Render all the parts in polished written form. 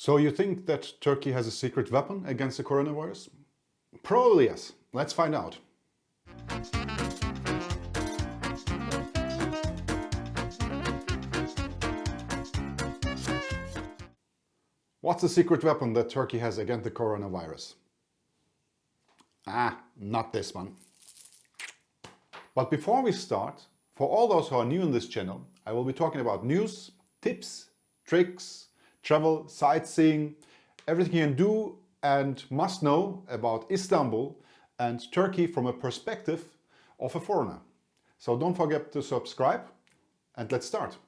So you think that Turkey has a secret weapon against the coronavirus? Probably yes. Let's find out. What's the secret weapon that Turkey has against the coronavirus? Not this one. But before we start, for all those who are new in this channel, I will be talking about news, tips, tricks, travel, sightseeing, everything you can do and must know about Istanbul and Turkey from a perspective of a foreigner. So don't forget to subscribe and let's start.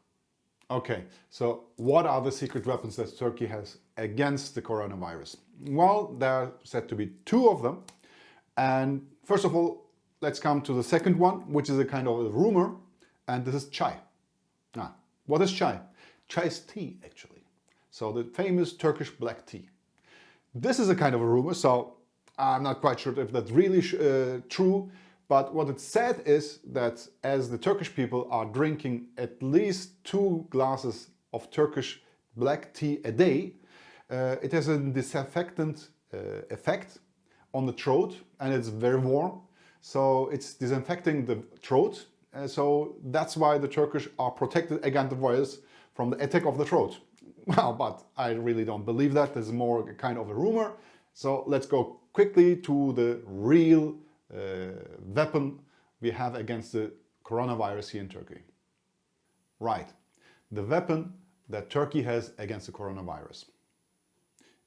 Okay, so what are the secret weapons that Turkey has against the coronavirus? Well, there are said to be two of them. And first of all, let's come to the second one, which is a kind of a rumor, and this is chai. What is chai? Chai is tea, actually. So the famous Turkish black tea. This is a kind of a rumor, so I'm not quite sure if that's really true, but what it said is that as the Turkish people are drinking at least 2 glasses of Turkish black tea a day, it has a disinfectant effect on the throat, and it's very warm, so it's disinfecting the throat. So that's why the Turkish are protected against the virus from the attack of the throat. Well, but I really don't believe that. This is more a kind of a rumor. So let's go quickly to the real weapon we have against the coronavirus here in Turkey. Right, the weapon that Turkey has against the coronavirus.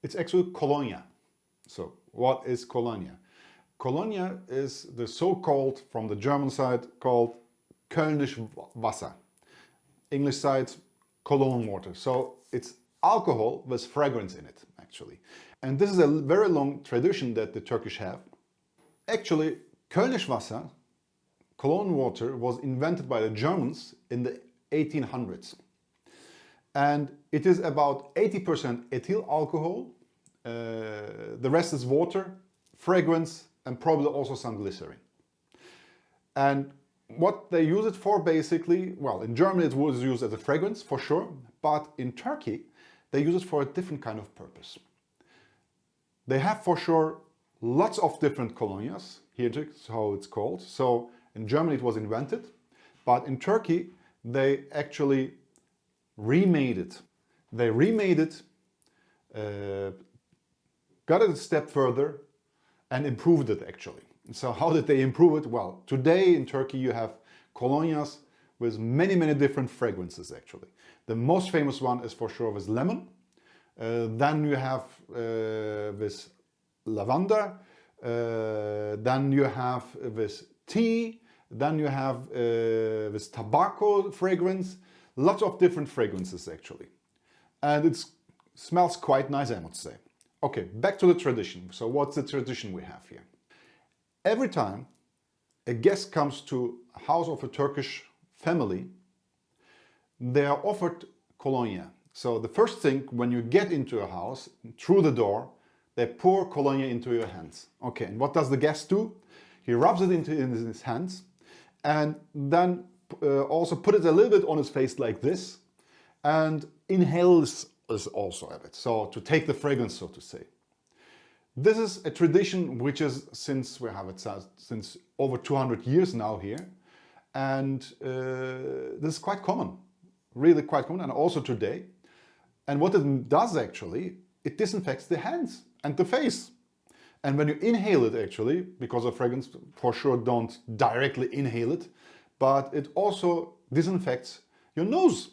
It's actually Colonia. So what is Colonia? Colonia is the so-called, from the German side, called Kölnisch Wasser. English side, Cologne water. So it's alcohol with fragrance in it, actually. And this is a very long tradition that the Turkish have. Actually, Kölnisch Wasser, Cologne water, was invented by the Germans in the 1800s. And it is about 80% ethyl alcohol. The rest is water, fragrance, and probably also some glycerin. And what they use it for basically, well, in Germany it was used as a fragrance for sure, but in Turkey they use it for a different kind of purpose. They have for sure lots of different colonias, here is how it's called. So in Germany it was invented, but in Turkey they actually remade it. They remade it, got it a step further and improved it actually. So how did they improve it? Well, today in Turkey you have colonias with many different fragrances actually. The most famous one is for sure with lemon. Then you have with lavender. Then you have with tea. Then you have with tobacco fragrance. Lots of different fragrances actually. And it smells quite nice, I must say. Okay, back to the tradition. So what's the tradition we have here? Every time a guest comes to a house of a Turkish family, they are offered colonia. So the first thing when you get into a house, through the door, they pour colonia into your hands. Okay, and what does the guest do? He rubs it into his hands and then also put it a little bit on his face like this and inhales also a bit. So to take the fragrance, so to say. This is a tradition which is since we have it since over 200 years now here, and this is quite common, really quite common, and also today. And what it does actually, it disinfects the hands and the face. And when you inhale it actually, because of fragrance, for sure don't directly inhale it, but it also disinfects your nose.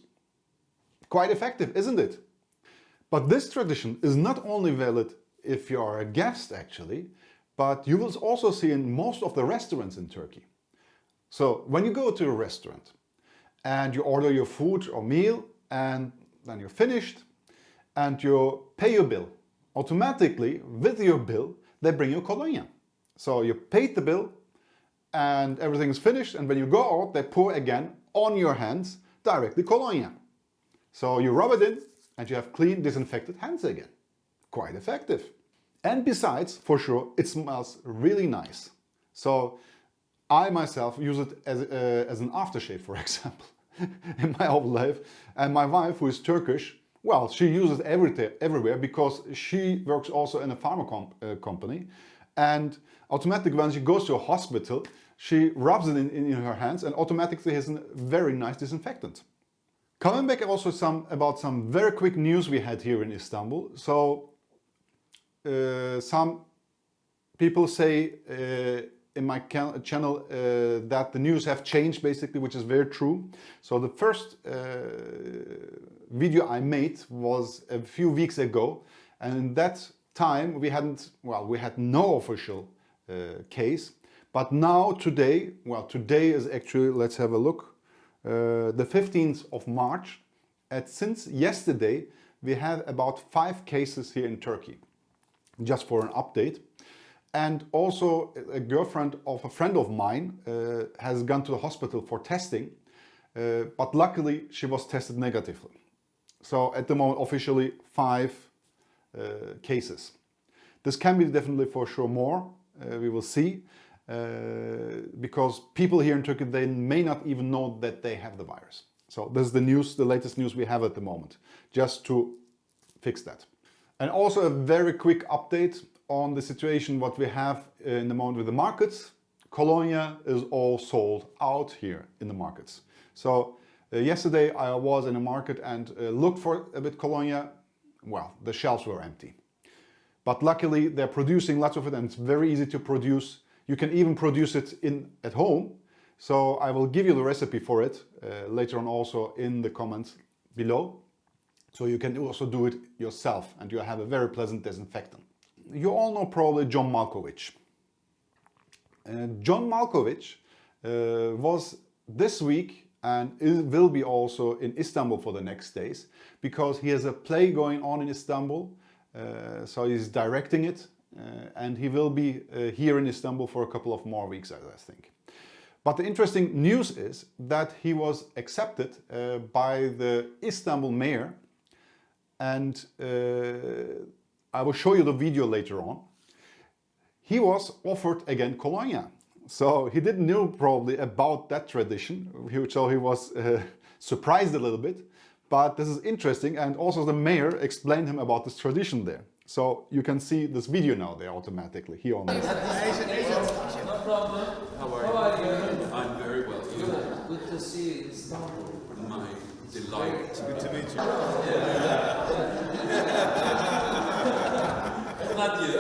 Quite effective, isn't it? But this tradition is not only valid if you are a guest actually, but you will also see in most of the restaurants in Turkey. So when you go to a restaurant and you order your food or meal and then you're finished and you pay your bill, automatically with your bill they bring you colonia. So you paid the bill and everything is finished, and when you go out they pour again on your hands directly colonia. So you rub it in and you have clean, disinfected hands again. Quite effective. And besides, for sure, it smells really nice. So I myself use it as an aftershave, for example, in my whole life. And my wife, who is Turkish, Well, she uses everywhere because she works also in a pharma company, and automatically when she goes to a hospital, she rubs it in her hands and automatically has a very nice disinfectant. Coming back also about some very quick news we had here in Istanbul. So some people say in my channel that the news have changed basically, which is very true. So the first video I made was a few weeks ago, and in that time we had no official case. But now today is actually, let's have a look, the 15th of March. And since yesterday we have about 5 cases here in Turkey, just for an update. And also a girlfriend of a friend of mine has gone to the hospital for testing, but luckily she was tested negatively. So at the moment officially 5 cases. This can be definitely for sure more, we will see, because people here in Turkey, they may not even know that they have the virus. So this is the news, the latest news we have at the moment, just to fix that. And also a very quick update on the situation what we have in the moment with the markets. Colonia is all sold out here in the markets. So yesterday I was in a market and looked for a bit Colonia. Well, the shelves were empty. But luckily they're producing lots of it and it's very easy to produce. You can even produce it at home. So I will give you the recipe for it later on also in the comments below. So you can also do it yourself and you have a very pleasant disinfectant. You all know probably John Malkovich. John Malkovich was this week and will be also in Istanbul for the next days because he has a play going on in Istanbul. So he's directing it and he will be here in Istanbul for a couple of more weeks, I think. But the interesting news is that he was accepted by the Istanbul mayor, and I will show you the video later on. He was offered again Colonia. So he didn't know probably about that tradition, so he was surprised a little bit. But this is interesting, and also the mayor explained him about this tradition there. So you can see this video now there automatically here on this. No problem. How are you? I'm very well. Good to see you in Istanbul. My delight. Good to meet you. Not you.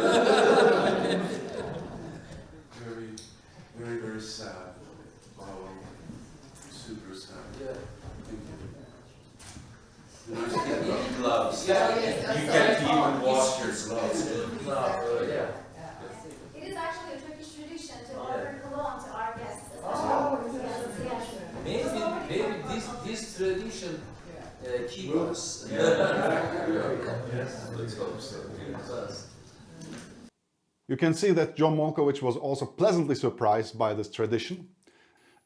Very sad. Super sad. Yeah. Thank you. Gloves. Yeah. You can't even wash your gloves. Yeah. It is actually a Turkish tradition to offer cologne to our guests. Maybe this tradition keep us. Yes, let's hope so. You can see that John Malkovich was also pleasantly surprised by this tradition,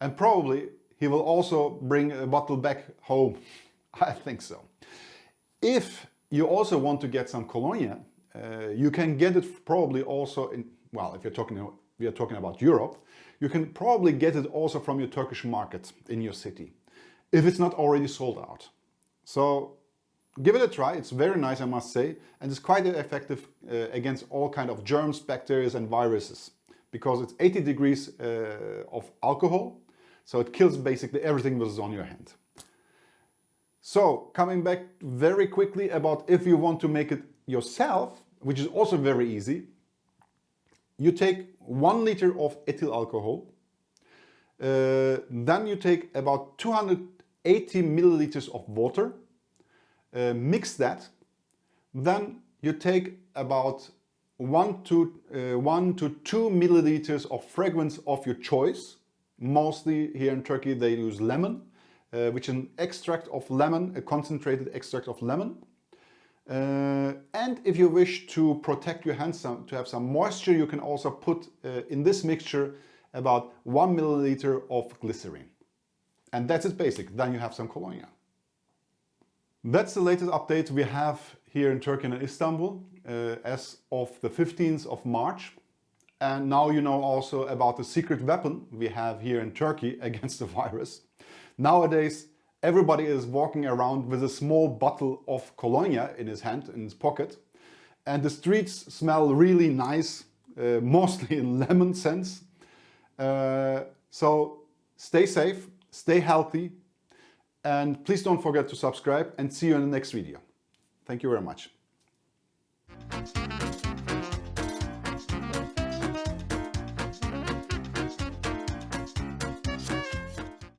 and probably he will also bring a bottle back home. I think so. If you also want to get some Colonia, you can get it probably also in, well, if we are talking about Europe, you can probably get it also from your Turkish market in your city, if it's not already sold out. So give it a try. It's very nice, I must say, and it's quite effective against all kind of germs, bacteria and viruses, because it's 80 degrees of alcohol, so it kills basically everything that is on your hand. So coming back very quickly about if you want to make it yourself, which is also very easy, you take 1 liter of ethyl alcohol, then you take about 280 milliliters of water, mix that, then you take about 1 to 2 milliliters of fragrance of your choice. Mostly here in Turkey they use lemon, which is an extract of lemon, a concentrated extract of lemon. And if you wish to protect your hands, to have some moisture, you can also put in this mixture about 1 milliliter of glycerin. And that's it basic, then you have some Colonia. That's the latest update we have here in Turkey and Istanbul as of the 15th of March. And now you know also about the secret weapon we have here in Turkey against the virus. Nowadays, Everybody is walking around with a small bottle of Colonia in his hand, in his pocket. And the streets smell really nice, mostly in lemon scents. So stay safe, stay healthy, and please don't forget to subscribe, and see you in the next video. Thank you very much.